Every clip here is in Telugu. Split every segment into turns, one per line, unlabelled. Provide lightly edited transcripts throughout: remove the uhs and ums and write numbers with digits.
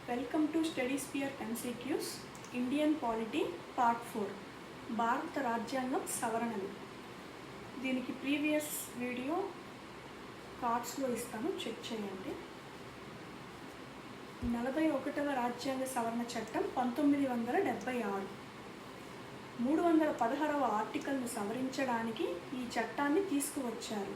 Welcome to study sphere MCQs Indian polity part 4 భారత రాజ్యాంగం సవరణలు. దీనికి ప్రీవియస్ వీడియో కార్డ్స్లో ఇస్తాను, చెక్ చేయండి. 41వ రాజ్యాంగ సవరణ చట్టం 1976 316వ ఆర్టికల్ను సవరించడానికి ఈ చట్టాన్ని తీసుకువచ్చారు.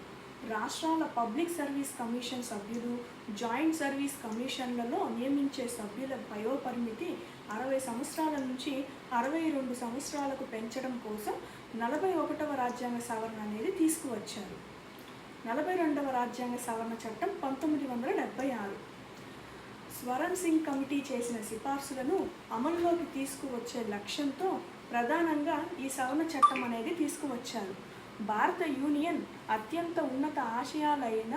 రాష్ట్రాల పబ్లిక్ సర్వీస్ కమిషన్ సభ్యులు, జాయింట్ సర్వీస్ కమిషన్లలో నియమించే సభ్యుల వయోపరిమితి 60 సంవత్సరాల నుంచి 62 సంవత్సరాలకు పెంచడం కోసం 41వ రాజ్యాంగ సవరణ అనేది తీసుకువచ్చారు. 42వ రాజ్యాంగ సవరణ చట్టం 1976 స్వరణ్ సింగ్ కమిటీ చేసిన సిఫార్సులను అమలులోకి తీసుకువచ్చే లక్ష్యంతో ప్రధానంగా ఈ సవరణ చట్టం అనేది తీసుకువచ్చారు. భారత యూనియన్ అత్యంత ఉన్నత ఆశయాలైన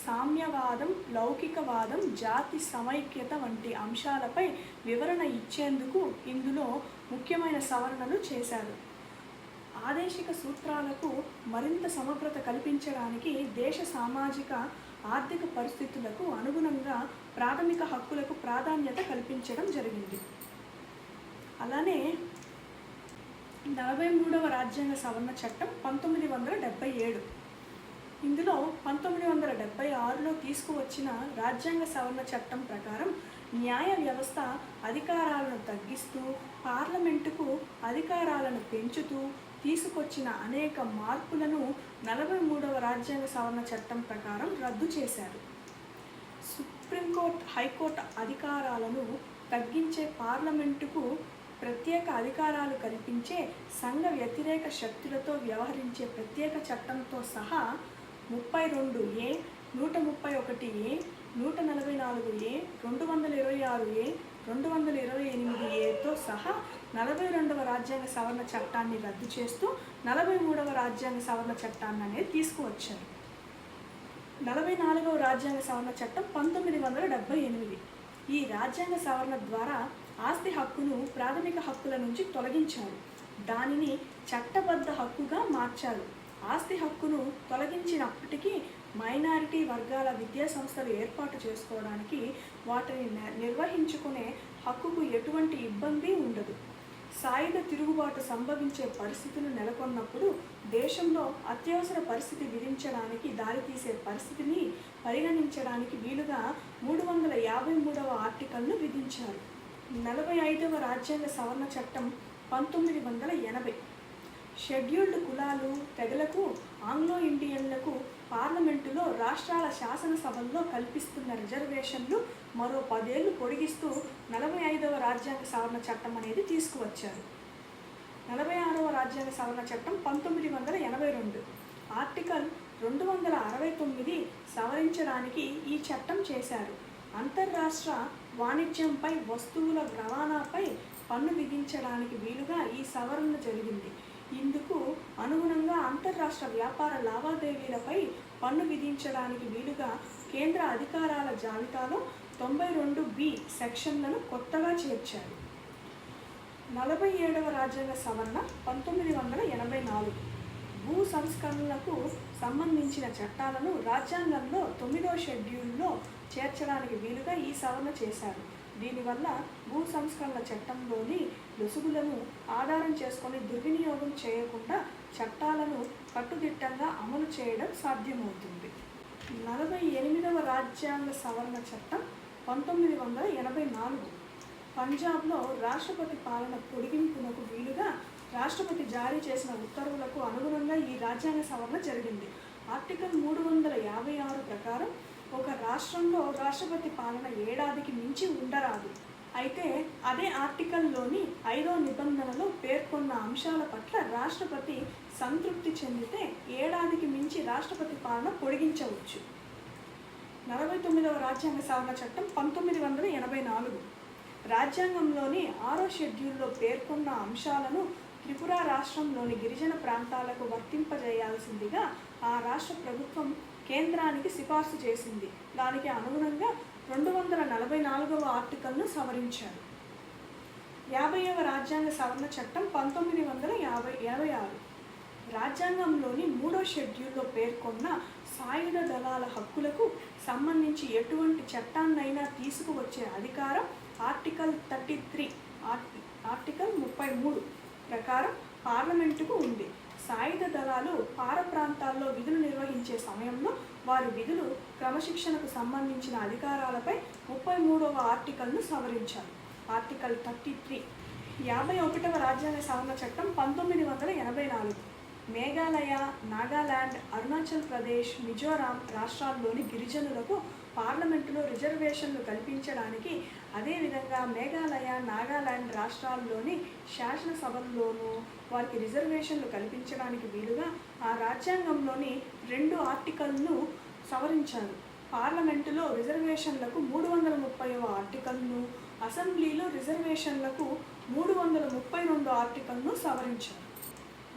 సామ్యవాదం, లౌకికవాదం, జాతి సమైక్యత వంటి అంశాలపై వివరణ ఇచ్చేందుకు ఇందులో ముఖ్యమైన సవరణలు చేశారు. ఆదేశిక సూత్రాలకు మరింత సమగ్రత కల్పించడానికి దేశ సామాజిక ఆర్థిక పరిస్థితులకు అనుగుణంగా ప్రాథమిక హక్కులకు ప్రాధాన్యత కల్పించడం జరిగింది. అలానే 43వ రాజ్యాంగ సవరణ చట్టం 1977 ఇందులో 1976లో తీసుకువచ్చిన రాజ్యాంగ సవరణ చట్టం ప్రకారం న్యాయ వ్యవస్థ అధికారాలను తగ్గిస్తూ పార్లమెంటుకు అధికారాలను పెంచుతూ తీసుకొచ్చిన అనేక మార్పులను 43వ రాజ్యాంగ సవరణ చట్టం ప్రకారం రద్దు చేశారు. సుప్రీంకోర్టు, హైకోర్టు అధికారాలను తగ్గించే పార్లమెంటుకు ప్రత్యేక అధికారాలు కల్పించే సంఘ వ్యతిరేక శక్తులతో వ్యవహరించే ప్రత్యేక చట్టంతో సహా 32A, 131A, 144A, 226A, 228Aతో సహా 42వ రాజ్యాంగ సవరణ చట్టాన్ని రద్దు చేస్తూ 43వ రాజ్యాంగ సవరణ చట్టాన్ని అనేది తీసుకువచ్చారు. 44వ రాజ్యాంగ సవరణ చట్టం 1978 ఈ రాజ్యాంగ సవరణ ద్వారా ఆస్తి హక్కును ప్రాథమిక హక్కుల నుంచి తొలగించారు. దానిని చట్టబద్ధ హక్కుగా మార్చారు. ఆస్తి హక్కును తొలగించినప్పటికీ మైనారిటీ వర్గాల విద్యా సంస్థలు ఏర్పాటు చేసుకోవడానికి, వాటిని నిర్వహించుకునే హక్కుకు ఎటువంటి ఇబ్బంది ఉండదు. సాయుధ తిరుగుబాటు సంభవించే పరిస్థితులు నెలకొన్నప్పుడు దేశంలో అత్యవసర పరిస్థితి విధించడానికి దారితీసే పరిస్థితిని పరిగణించడానికి వీలుగా 353వ ఆర్టికల్ను విధించారు. 45వ రాజ్యాంగ సవరణ చట్టం 1980 షెడ్యూల్డ్ కులాలు, తెగలకు, ఆంగ్లో ఇండియన్లకు పార్లమెంటులో, రాష్ట్రాల శాసనసభల్లో కల్పిస్తున్న రిజర్వేషన్లు మరో 10 ఏళ్లు పొడిగిస్తూ 45వ రాజ్యాంగ సవరణ చట్టం అనేది తీసుకువచ్చారు. 46వ రాజ్యాంగ సవరణ చట్టం 1982 ఆర్టికల్ 269 సవరించడానికి ఈ చట్టం చేశారు. అంతర్రాష్ట్ర వాణిజ్యంపై, వస్తువుల రవాణాపై పన్ను విధించడానికి వీలుగా ఈ సవరణ జరిగింది. ఇందుకు అనుగుణంగా అంతర్రాష్ట్ర వ్యాపార లావాదేవీలపై పన్ను విధించడానికి వీలుగా కేంద్ర అధికారాల జాబితాలో 92B సెక్షన్లను కొత్తగా చేర్చారు. 47వ రాజ్యాంగ సవరణ 1984 భూ సంస్కరణలకు సంబంధించిన చట్టాలను రాజ్యాంగంలో 9వ షెడ్యూల్లో చేర్చడానికి వీలుగా ఈ సవరణ చేశారు. దీనివల్ల భూ సంస్కరణల చట్టంలోని లొసుగులను ఆధారం చేసుకొని దుర్వినియోగం చేయకుండా చట్టాలను కట్టుదిట్టంగా అమలు చేయడం సాధ్యమవుతుంది. 48వ రాజ్యాంగ సవరణ చట్టం 1984 పంజాబ్లో రాష్ట్రపతి పాలన పొడిగింపునకు వీలుగా రాష్ట్రపతి జారీ చేసిన ఉత్తర్వులకు అనుగుణంగా ఈ రాజ్యాంగ సవరణ జరిగింది. ఆర్టికల్ 356 ప్రకారం ఒక రాష్ట్రంలో రాష్ట్రపతి పాలన ఏడాదికి మించి ఉండరాదు. అయితే అదే ఆర్టికల్లోని 5వ నిబంధనలో పేర్కొన్న అంశాల పట్ల రాష్ట్రపతి సంతృప్తి చెందితే ఏడాదికి మించి రాష్ట్రపతి పాలన పొడిగించవచ్చు. 49వ రాజ్యాంగ సవరణ చట్టం 1984 రాజ్యాంగంలోని 6వ షెడ్యూల్లో పేర్కొన్న అంశాలను త్రిపుర రాష్ట్రంలోని గిరిజన ప్రాంతాలకు వర్తింపజేయాల్సిందిగా ఆ రాష్ట్ర ప్రభుత్వం కేంద్రానికి సిఫార్సు చేసింది. దానికి అనుగుణంగా 244వ ఆర్టికల్ను సవరించారు. 50వ రాజ్యాంగ సవరణ చట్టం 1986 రాజ్యాంగంలోని 3వ షెడ్యూల్లో పేర్కొన్న సాయుధ దళాల హక్కులకు సంబంధించి ఎటువంటి చట్టాన్నైనా తీసుకువచ్చే అధికారం ఆర్టికల్ 33 ఆర్టికల్ 33 ప్రకారం పార్లమెంటుకు ఉంది. సాయుధ దళాలు పార ప్రాంతాల్లో విధులు నిర్వహించే సమయంలో వారి విధులు క్రమశిక్షణకు సంబంధించిన అధికారాలపై 33వ ఆర్టికల్ను సవరించారు. ఆర్టికల్ 33. 51వ రాజ్యాంగ సవరణ చట్టం 1984 మేఘాలయ, నాగాలాండ్, అరుణాచల్ ప్రదేశ్, మిజోరాం రాష్ట్రాల్లోని గిరిజనులకు పార్లమెంటులో రిజర్వేషన్లు కల్పించడానికి, అదేవిధంగా మేఘాలయ, నాగాలాండ్ రాష్ట్రాల్లోని శాసనసభల్లోనూ వారికి రిజర్వేషన్లు కల్పించడానికి వీలుగా ఆ రాజ్యాంగంలోని 2 ఆర్టికల్ను సవరించారు. పార్లమెంటులో రిజర్వేషన్లకు 330వ ఆర్టికల్ను, అసెంబ్లీలో రిజర్వేషన్లకు 332 ఆర్టికల్ను సవరించారు.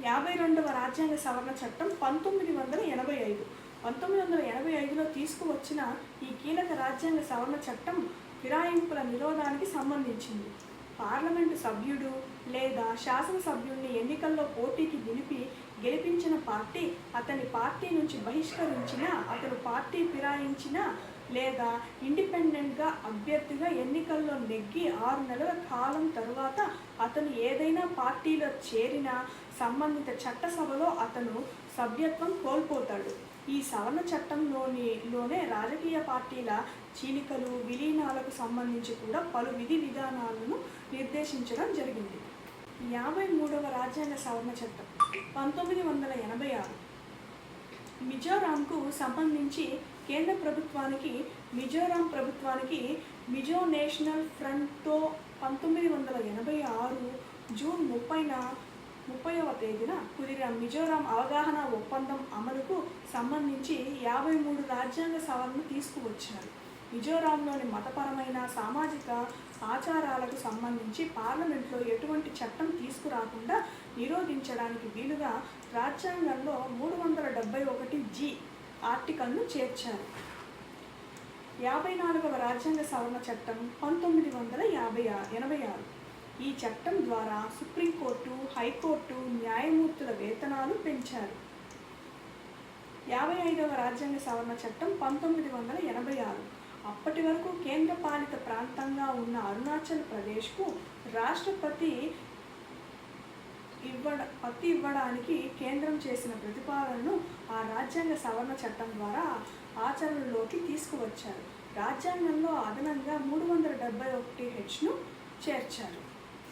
52వ రాజ్యాంగ సవరణ చట్టం 1985. 1985లో తీసుకువచ్చిన ఈ కీలక రాజ్యాంగ సవరణ చట్టం ఫిరాయింపుల నిరోధానికి సంబంధించింది. పార్లమెంటు సభ్యుడు లేదా శాసనసభ్యుల్ని ఎన్నికల్లో పోటీకి గెలిపించిన పార్టీ అతని పార్టీ నుంచి బహిష్కరించిన, అతను పార్టీ ఫిరాయించిన లేదా ఇండిపెండెంట్గా అభ్యర్థిగా ఎన్నికల్లో నెగ్గి 6 నెలల కాలం తరువాత అతను ఏదైనా పార్టీలో చేరిన సంబంధిత చట్టసభలో అతను సభ్యత్వం కోల్పోతాడు. ఈ సవరణ చట్టంలోనే రాజకీయ పార్టీల చీలికలు, విలీనాలకు సంబంధించి కూడా పలు విధి విధానాలను నిర్దేశించడం జరిగింది. 53వ రాజ్యాంగ సవరణ చట్టం 1986 మిజోరాంకు సంబంధించి కేంద్ర ప్రభుత్వానికి, మిజోరాం ప్రభుత్వానికి మిజో నేషనల్ ఫ్రంట్తో 1986 జూన్ 30వ తేదీన కుదిరిన మిజోరాం అవగాహన ఒప్పందం అమలుకు సంబంధించి 53 రాజ్యాంగ సవరణలు తీసుకువచ్చారు. మిజోరాంలోని మతపరమైన, సామాజిక ఆచారాలకు సంబంధించి పార్లమెంట్లో ఎటువంటి చట్టం తీసుకురాకుండా నిరోధించడానికి వీలుగా రాజ్యాంగంలో 371G ఆర్టికల్ను చేర్చారు. 54వ రాజ్యాంగ సవరణ చట్టం 1986. ఈ చట్టం ద్వారా సుప్రీంకోర్టు, హైకోర్టు న్యాయమూర్తుల వేతనాలు పెంచారు. 55వ రాజ్యాంగ సవరణ చట్టం 1986. అప్పటి వరకు కేంద్రపాలిత ప్రాంతంగా ఉన్న అరుణాచల్ ప్రదేశ్కు రాష్ట్రపతి ఇవ్వడానికి కేంద్రం చేసిన ప్రతిపాదనను ఆ రాజ్యాంగ సవరణ చట్టం ద్వారా ఆచరణలోకి తీసుకువచ్చారు. రాజ్యాంగంలో అదనంగా 371Hను చేర్చారు.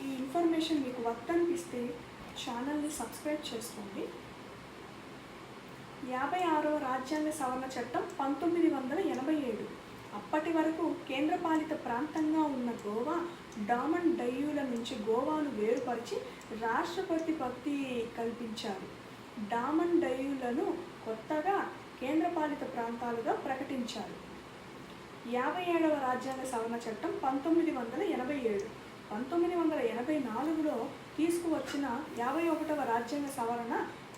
ఈ ఇన్ఫర్మేషన్ మీకు వర్త్ అనిపిస్తే ఛానల్ని సబ్స్క్రైబ్ చేసుకోండి. 56వ రాజ్యాంగ సవరణ చట్టం 1987. అప్పటి వరకు కేంద్రపాలిత ప్రాంతంగా ఉన్న గోవా, డామన్ డయ్యూల నుంచి గోవాను వేరుపరిచి రాష్ట్రపతి పదవి కల్పించారు. డామన్ డయ్యూలను కొత్తగా కేంద్రపాలిత ప్రాంతాలుగా ప్రకటించారు. 57వ రాజ్యాంగ సవరణ చట్టం 1987. 1984లో తీసుకువచ్చిన 51వ రాజ్యాంగ సవరణ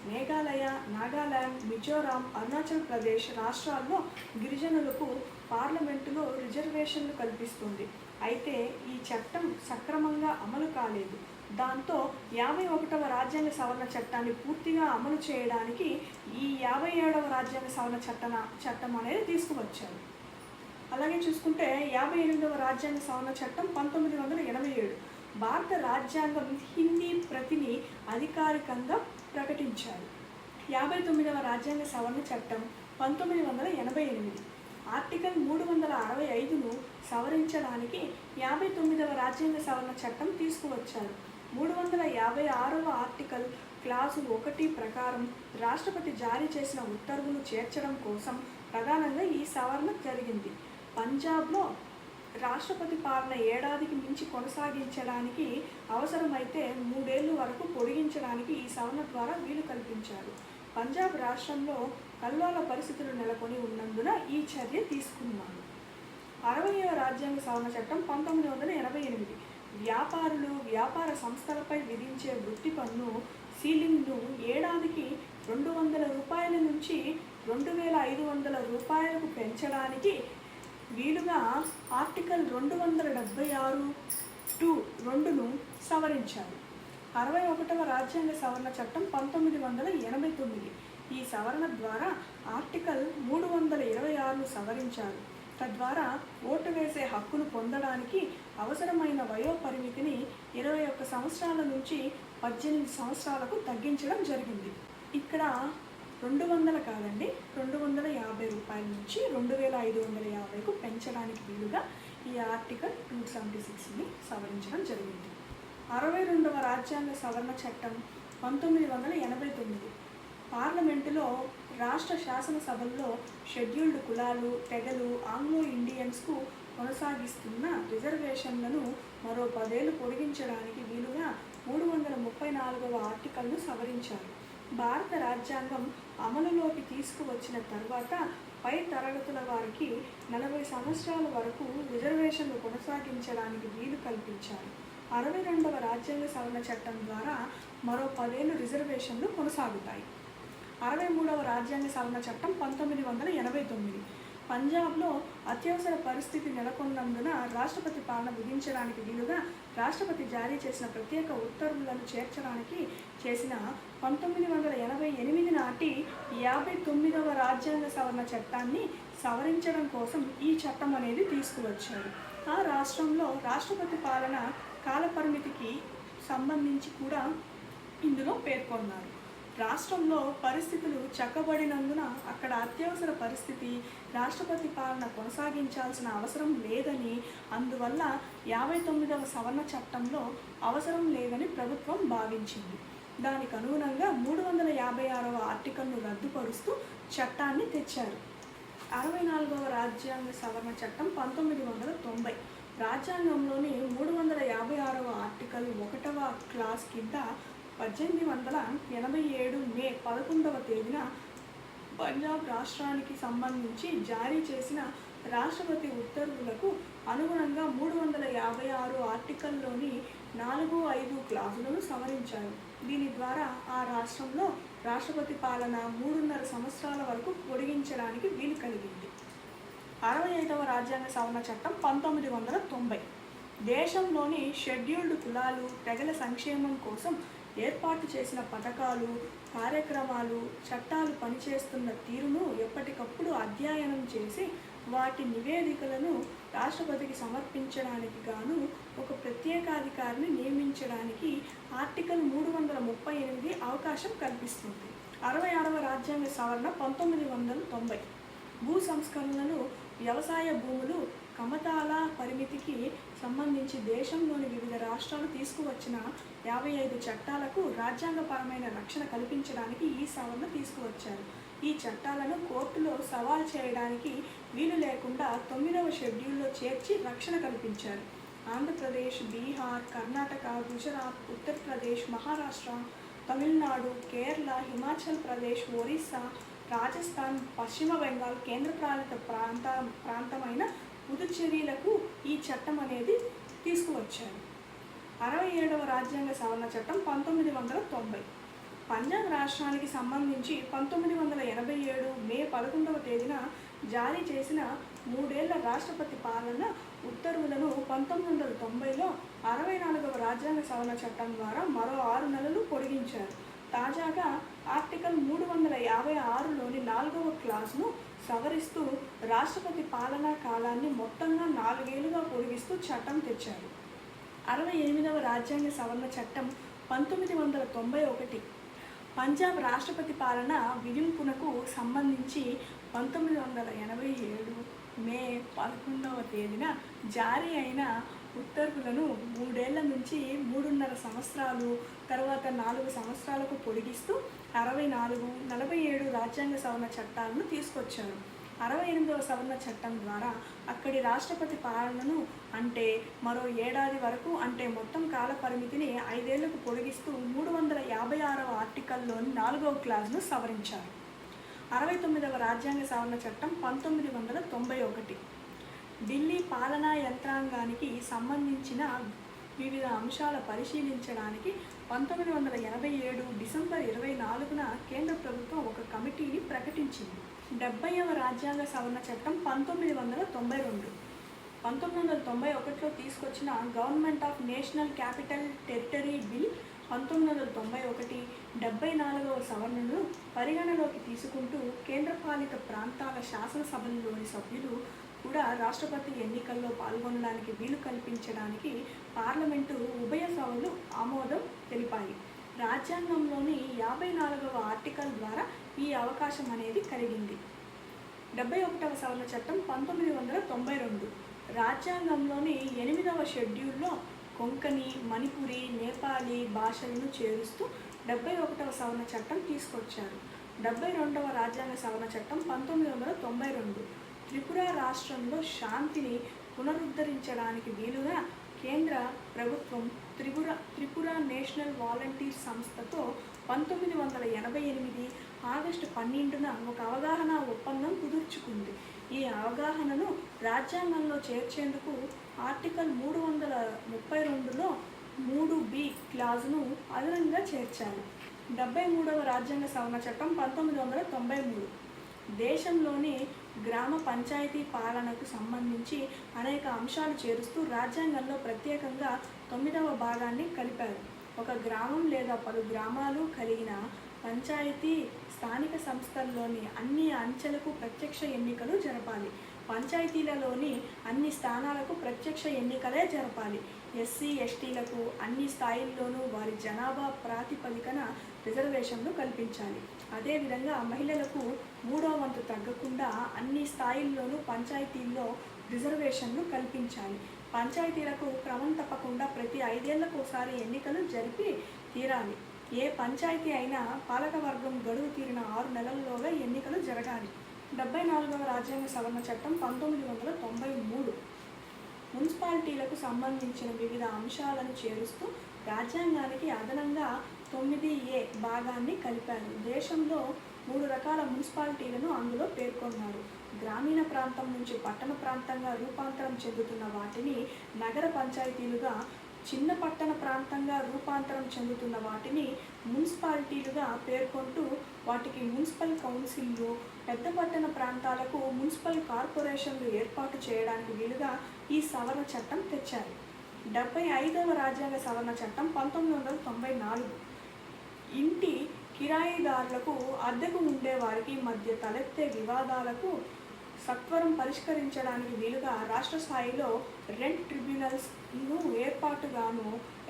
మేఘాలయ, నాగాలాండ్, మిజోరాం, అరుణాచల్ ప్రదేశ్ రాష్ట్రాల్లో గిరిజనులకు పార్లమెంటులో రిజర్వేషన్లు కల్పిస్తుంది. అయితే ఈ చట్టం సక్రమంగా అమలు కాలేదు. దాంతో 51వ రాజ్యాంగ సవరణ చట్టాన్ని పూర్తిగా అమలు చేయడానికి ఈ 57వ రాజ్యాంగ సవరణ చట్టం అనేది తీసుకువచ్చారు. అలాగే చూసుకుంటే 58వ రాజ్యాంగ సవరణ చట్టం 1987. భారత రాజ్యాంగం హిందీ ప్రతిని అధికారికంగా ప్రకటించారు. 59వ రాజ్యాంగ సవరణ చట్టం 1988. ఆర్టికల్ 365ను సవరించడానికి 59వ రాజ్యాంగ సవరణ చట్టం తీసుకువచ్చారు. 356వ ఆర్టికల్ క్లాజు 1 ప్రకారం రాష్ట్రపతి జారీ చేసిన ఉత్తర్వులు చేర్చడం కోసం ప్రధానంగా ఈ సవరణ జరిగింది. పంజాబ్లో రాష్ట్రపతి పాలన ఏడాదికి మించి కొనసాగించడానికి అవసరమైతే 3 ఏళ్ల వరకు పొడిగించడానికి ఈ సవరణ ద్వారా వీలు కల్పించారు. పంజాబ్ రాష్ట్రంలో కల్లోల పరిస్థితులు నెలకొని ఉన్నందున ఈ చర్య తీసుకున్నారు. 60వ రాజ్యాంగ సవరణ చట్టం 1988. వ్యాపారులు, వ్యాపార సంస్థలపై విధించే వృత్తి పన్ను సీలింగ్ను ఏడాదికి $200 నుంచి $2,500 పెంచడానికి వీలుగా ఆర్టికల్ 276(2)ను సవరించారు. 61వ రాజ్యాంగ సవరణ చట్టం 1989. ఈ సవరణ ద్వారా ఆర్టికల్ 326ను సవరించారు. తద్వారా ఓటు వేసే హక్కును పొందడానికి అవసరమైన వయోపరిమితిని 21 సంవత్సరాల నుంచి 18 సంవత్సరాలకు తగ్గించడం జరిగింది. ఇక్కడ 200 కాదండి, 250 రూపాయల నుంచి 2550కు పెంచడానికి వీలుగా ఈ ఆర్టికల్ 276ని సవరించడం జరిగింది. 62వ రాజ్యాంగ సవరణ చట్టం 1989 పార్లమెంటులో రాష్ట్ర శాసనసభల్లో షెడ్యూల్డ్ కులాలు, తెగలు, ఆంగ్లో ఇండియన్స్కు కొనసాగిస్తున్న రిజర్వేషన్లను మరో 10 ఏళ్లు పొడిగించడానికి వీలుగా 334వ ఆర్టికల్ను సవరించారు. భారత రాజ్యాంగం అమలులోకి తీసుకువచ్చిన తర్వాత పై తరగతుల వారికి 40 సంవత్సరాల వరకు రిజర్వేషన్లు కొనసాగించడానికి వీలు కల్పించారు. 62వ రాజ్యాంగ సవరణ చట్టం ద్వారా మరో 10 ఏళ్లు రిజర్వేషన్లు కొనసాగుతాయి. 63వ రాజ్యాంగ సవరణ చట్టం 1989 పంజాబ్లో అత్యవసర పరిస్థితి నెలకొన్నందున రాష్ట్రపతి పాలన విధించడానికి వీలుగా రాష్ట్రపతి జారీ చేసిన ప్రత్యేక ఉత్తర్వులను చేర్చడానికి చేసిన 1988 నాటి 59వ రాజ్యాంగ సవరణ చట్టాన్ని సవరించడం కోసం ఈ చట్టం అనేది తీసుకువచ్చారు. ఆ రాష్ట్రంలో రాష్ట్రపతి పాలన కాలపరిమితికి సంబంధించి కూడా ఇందులో పేర్కొన్నారు. రాష్ట్రంలో పరిస్థితులు చక్కబడినందున అక్కడ అత్యవసర పరిస్థితి, రాష్ట్రపతి పాలన కొనసాగించాల్సిన అవసరం లేదని, అందువల్ల 59వ సవరణ చట్టంలో అవసరం లేదని ప్రభుత్వం భావించింది. దానికి అనుగుణంగా 356వ ఆర్టికల్ను రద్దుపరుస్తూ చట్టాన్ని తెచ్చారు. 64వ రాజ్యాంగ సవరణ చట్టం 1990 రాజ్యాంగంలోని 356వ ఆర్టికల్ 1వ క్లాస్ కింద 1887 మే 11వ తేదీన పంజాబ్ రాష్ట్రానికి సంబంధించి జారీ చేసిన రాష్ట్రపతి ఉత్తర్వులకు అనుగుణంగా 356 ఆర్టికల్లోని 4, 5 క్లాజులను సవరించారు. దీని ద్వారా ఆ రాష్ట్రంలో రాష్ట్రపతి పాలన 3.5 సంవత్సరాల వరకు పొడిగించడానికి వీలు కలిగింది. 65వ రాజ్యాంగ సవరణ చట్టం 1990 దేశంలోని షెడ్యూల్డ్ కులాలు, తెగల సంక్షేమం కోసం ఏర్పాటు చేసిన పథకాలు, కార్యక్రమాలు, చట్టాలు పనిచేస్తున్న తీరును ఎప్పటికప్పుడు అధ్యయనం చేసి వాటి నివేదికలను రాష్ట్రపతికి సమర్పించడానికి గాను ఒక ప్రత్యేకాధికారిని నియమించడానికి ఆర్టికల్ 338 అవకాశం కల్పిస్తుంది. 66వ రాజ్యాంగ సవరణ 1990 భూ సంస్కరణలు, వ్యవసాయ భూములు, కమతాల పరిమితికి సంబంధించి దేశంలోని వివిధ రాష్ట్రాలు తీసుకువచ్చిన 55 చట్టాలకు రాజ్యాంగపరమైన రక్షణ కల్పించడానికి ఈ సవరణ తీసుకువచ్చారు. ఈ చట్టాలను కోర్టులో సవాల్ చేయడానికి వీలు లేకుండా 9వ షెడ్యూల్లో చేర్చి రక్షణ కల్పించారు. ఆంధ్రప్రదేశ్, బీహార్, కర్ణాటక, గుజరాత్, ఉత్తరప్రదేశ్, మహారాష్ట్ర, తమిళనాడు, కేరళ, హిమాచల్ ప్రదేశ్, ఒరిస్సా, రాజస్థాన్, పశ్చిమ బెంగాల్, కేంద్రపాలిత ప్రాంతమైన పుదుచ్చేరీలకు ఈ చట్టం అనేది తీసుకువచ్చారు. 67వ రాజ్యాంగ సవరణ చట్టం 1990 పంజాబ్ రాష్ట్రానికి సంబంధించి 1987 మే 11వ తేదీన జారీ చేసిన 3 ఏళ్ల రాష్ట్రపతి పాలన ఉత్తర్వులను 1990లో 64వ రాజ్యాంగ సవరణ చట్టం ద్వారా మరో 6 నెలలు పొడిగించారు. తాజాగా ఆర్టికల్ 356లోని 4వ క్లాజ్ను సవరిస్తూ రాష్ట్రపతి పాలనా కాలాన్ని మొత్తంగా 4 ఏళ్లుగా పొడిగిస్తూ చట్టం తెచ్చారు. 68వ రాజ్యాంగ సవరణ చట్టం 1991 పంజాబ్ రాష్ట్రపతి పాలన విధింపునకు సంబంధించి 1987 మే 11వ తేదీన జారీ అయిన ఉత్తర్వులను 3 ఏళ్ల నుంచి 3.5 సంవత్సరాలు, తర్వాత 4 సంవత్సరాలకు పొడిగిస్తూ 64, 47 రాజ్యాంగ సవరణ చట్టాలను తీసుకొచ్చారు. 68వ సవరణ చట్టం ద్వారా అక్కడి రాష్ట్రపతి పాలనను అంటే మరో ఏడాది వరకు అంటే మొత్తం కాల పరిమితిని 5 ఏళ్లకు పొడిగిస్తూ 356వ ఆర్టికల్లోని 4వ క్లాజ్ను సవరించారు. 69వ రాజ్యాంగ సవరణ చట్టం 1991 ఢిల్లీ పాలనా యంత్రాంగానికి సంబంధించిన వివిధ అంశాల పరిశీలించడానికి 1987 డిసెంబర్ 24న కేంద్ర ప్రభుత్వం ఒక కమిటీని ప్రకటించింది. 70వ రాజ్యాంగ సవరణ చట్టం 1992 1991లో తీసుకొచ్చిన government of national capital territory bill 1991 74వ సవరణను పరిగణలోకి తీసుకుంటూ కేంద్రపాలిత ప్రాంతాల శాసనసభల్లోని సభ్యులు కూడా రాష్ట్రపతి ఎన్నికల్లో పాల్గొనడానికి వీలు కల్పించడానికి పార్లమెంటు ఉభయ సభలు ఆమోదం తెలిపాయి. రాజ్యాంగంలోని 54వ ఆర్టికల్ ద్వారా ఈ అవకాశం అనేది కలిగింది. 71వ సవరణ చట్టం 1992 రాజ్యాంగంలోని 8వ షెడ్యూల్లో కొంకణి, మణిపురి, నేపాలీ భాషలను చేరుస్తూ 71వ సవరణ చట్టం తీసుకొచ్చారు. 72వ రాజ్యాంగ సవరణ చట్టం 1992 త్రిపుర రాష్ట్రంలో శాంతిని పునరుద్ధరించడానికి వీలుగా కేంద్ర ప్రభుత్వం త్రిపుర నేషనల్ వాలంటీర్ సంస్థతో 1988 ఆగస్టు 12న ఒక అవగాహన ఒప్పందం కుదుర్చుకుంది. ఈ అవగాహనను రాజ్యాంగంలో చేర్చేందుకు ఆర్టికల్ 332లో 3B క్లాజును అదనంగా చేర్చారు. 73వ రాజ్యాంగ సవరణ చట్టం 1993 దేశంలోని గ్రామ పంచాయతీ పాలనకు సంబంధించి అనేక అంశాలు చేరుస్తూ రాజ్యాంగంలో ప్రత్యేకంగా 9వ భాగాన్ని కలిపారు. ఒక గ్రామం లేదా పలు గ్రామాలు కలిగిన పంచాయతీ స్థానిక సంస్థల్లోని అన్ని అంచెలకు ప్రత్యక్ష ఎన్నికలు జరపాలి. పంచాయతీలలోని అన్ని స్థానాలకు ప్రత్యక్ష ఎన్నికలే జరపాలి. ఎస్సీ, ఎస్టీలకు అన్ని స్థాయిల్లోనూ వారి జనాభా ప్రాతిపదికన రిజర్వేషన్లు కల్పించాలి. అదేవిధంగా మహిళలకు 3వ వంతు తగ్గకుండా అన్ని స్థాయిల్లోనూ పంచాయతీల్లో రిజర్వేషన్లు కల్పించాలి. పంచాయతీలకు క్రమం తప్పకుండా ప్రతి 5 ఏళ్లకోసారి ఎన్నికలు జరిపి తీరాలి. ఏ పంచాయతీ అయినా పాలకవర్గం గడువు తీరిన 6 నెలల్లోగా ఎన్నికలు జరగాలి. 74వ రాజ్యాంగ సవరణ చట్టం 1993 మున్సిపాలిటీలకు సంబంధించిన వివిధ అంశాలను చేరుస్తూ రాజ్యాంగానికి అదనంగా 9A భాగాన్ని కలిపారు. దేశంలో 3 రకాల మున్సిపాలిటీలను అందులో పేర్కొన్నారు. గ్రామీణ ప్రాంతం నుంచి పట్టణ ప్రాంతంగా రూపాంతరం చెందుతున్న వాటిని నగర పంచాయతీలుగా, చిన్న పట్టణ ప్రాంతంగా రూపాంతరం చెందుతున్న వాటిని మున్సిపాలిటీలుగా పేర్కొంటూ వాటికి మున్సిపల్ కౌన్సిల్లు, పెద్ద పట్టణ ప్రాంతాలకు మున్సిపల్ కార్పొరేషన్లు ఏర్పాటు చేయడానికి వీలుగా ఈ సవరణ చట్టం తెచ్చారు. 75వ రాజ్యాంగ సవరణ చట్టం 1994 ఇంటి కిరాయిదారులకు, అద్దెకు ఉండే వారికి మధ్య తలెత్తే వివాదాలకు సత్వరం పరిష్కరించడానికి వీలుగా రాష్ట్ర స్థాయిలో రెంట్ ట్రిబ్యునల్స్ను ఏర్పాటుగాను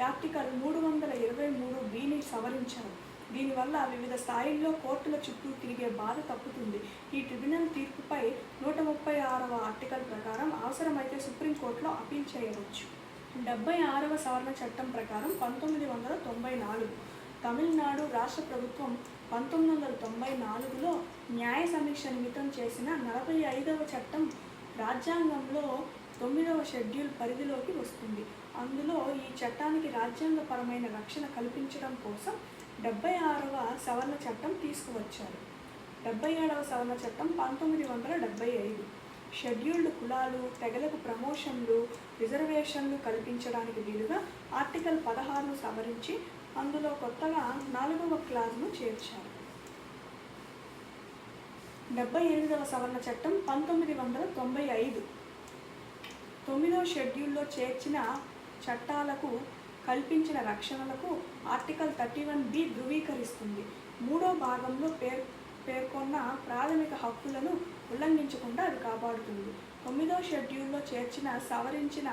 ఆర్టికల్ 323Bని సవరించారు. దీనివల్ల వివిధ స్థాయిల్లో కోర్టుల చుట్టూ తిరిగే బాధ తప్పుతుంది. ఈ ట్రిబ్యునల్ తీర్పుపై 136వ ఆర్టికల్ ప్రకారం అవసరమైతే సుప్రీంకోర్టులో అపీల్ చేయవచ్చు. 76వ సవరణ చట్టం ప్రకారం 1994 తమిళనాడు రాష్ట్ర ప్రభుత్వం 1994లో న్యాయ సమీక్ష నిమిత్తం చేసిన 45వ చట్టం రాజ్యాంగంలో 9వ షెడ్యూల్ పరిధిలోకి వస్తుంది. అందులో ఈ చట్టానికి రాజ్యాంగపరమైన రక్షణ కల్పించడం కోసం 76వ సవరణ చట్టం తీసుకువచ్చారు. 77వ సవరణ చట్టం 1975 షెడ్యూల్డ్ కులాలు, తెగలకు ప్రమోషన్లు, రిజర్వేషన్లు కల్పించడానికి వీలుగా ఆర్టికల్ 16ను సవరించి అందులో కొత్తగా 4వ క్లాజును చేర్చారు. 78వ సవరణ చట్టం 1995 9వ షెడ్యూల్లో చేర్చిన చట్టాలకు కల్పించిన రక్షణలకు ఆర్టికల్ 31B ధృవీకరిస్తుంది. 3వ భాగంలో పేర్కొన్న ప్రాథమిక హక్కులను ఉల్లంఘించకుండా అది కాపాడుతుంది. 9వ షెడ్యూల్లో చేర్చిన సవరించిన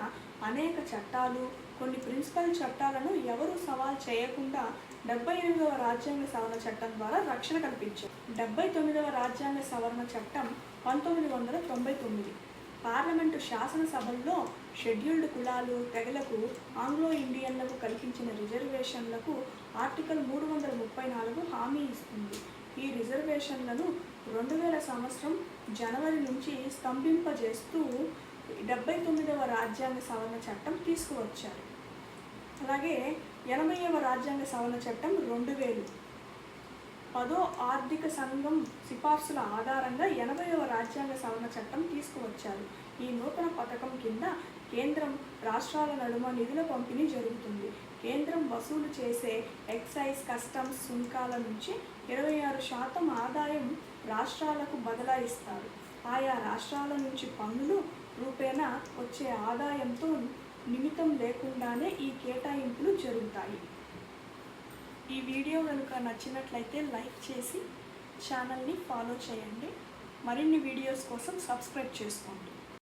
అనేక చట్టాలు, కొన్ని ప్రిన్సిపల్ చట్టాలను ఎవరూ సవాల్ చేయకుండా 78వ రాజ్యాంగ సవరణ చట్టం ద్వారా రక్షణ కల్పించారు. 79వ రాజ్యాంగ సవరణ చట్టం 1999 పార్లమెంటు శాసనసభల్లో షెడ్యూల్డ్ కులాలు, తెగలకు, ఆంగ్లో ఇండియన్లకు కల్పించిన రిజర్వేషన్లకు ఆర్టికల్ 334 హామీ ఇస్తుంది. ఈ రిజర్వేషన్లను 2000 సంవత్సరం జనవరి నుంచి స్తంభింపజేస్తూ 79వ రాజ్యాంగ సవరణ చట్టం తీసుకువచ్చారు. అలాగే 80వ రాజ్యాంగ సవరణ చట్టం 2000 10వ ఆర్థిక సంఘం సిఫార్సుల ఆధారంగా 80వ రాజ్యాంగ సవరణ చట్టం తీసుకువచ్చారు. ఈ నూతన పథకం కింద కేంద్రం, రాష్ట్రాల నడుమ నిధుల పంపిణీ జరుగుతుంది. కేంద్రం వసూలు చేసే ఎక్సైజ్, కస్టమ్స్ సుంకాల నుంచి 26% ఆదాయం రాష్ట్రాలకు బదలాయిస్తారు. ఆయా రాష్ట్రాల నుంచి పన్నులు రూపేణా వచ్చే ఆదాయంతో నిమిత్తం లేకుండానే ఈ కేటాయింపులు జరుగుతాయి. ఈ వీడియో కనుక నచ్చినట్లయితే లైక్ చేసి ఛానల్ని ఫాలో చేయండి. మరిన్ని వీడియోస్ కోసం సబ్స్క్రైబ్ చేసుకోండి.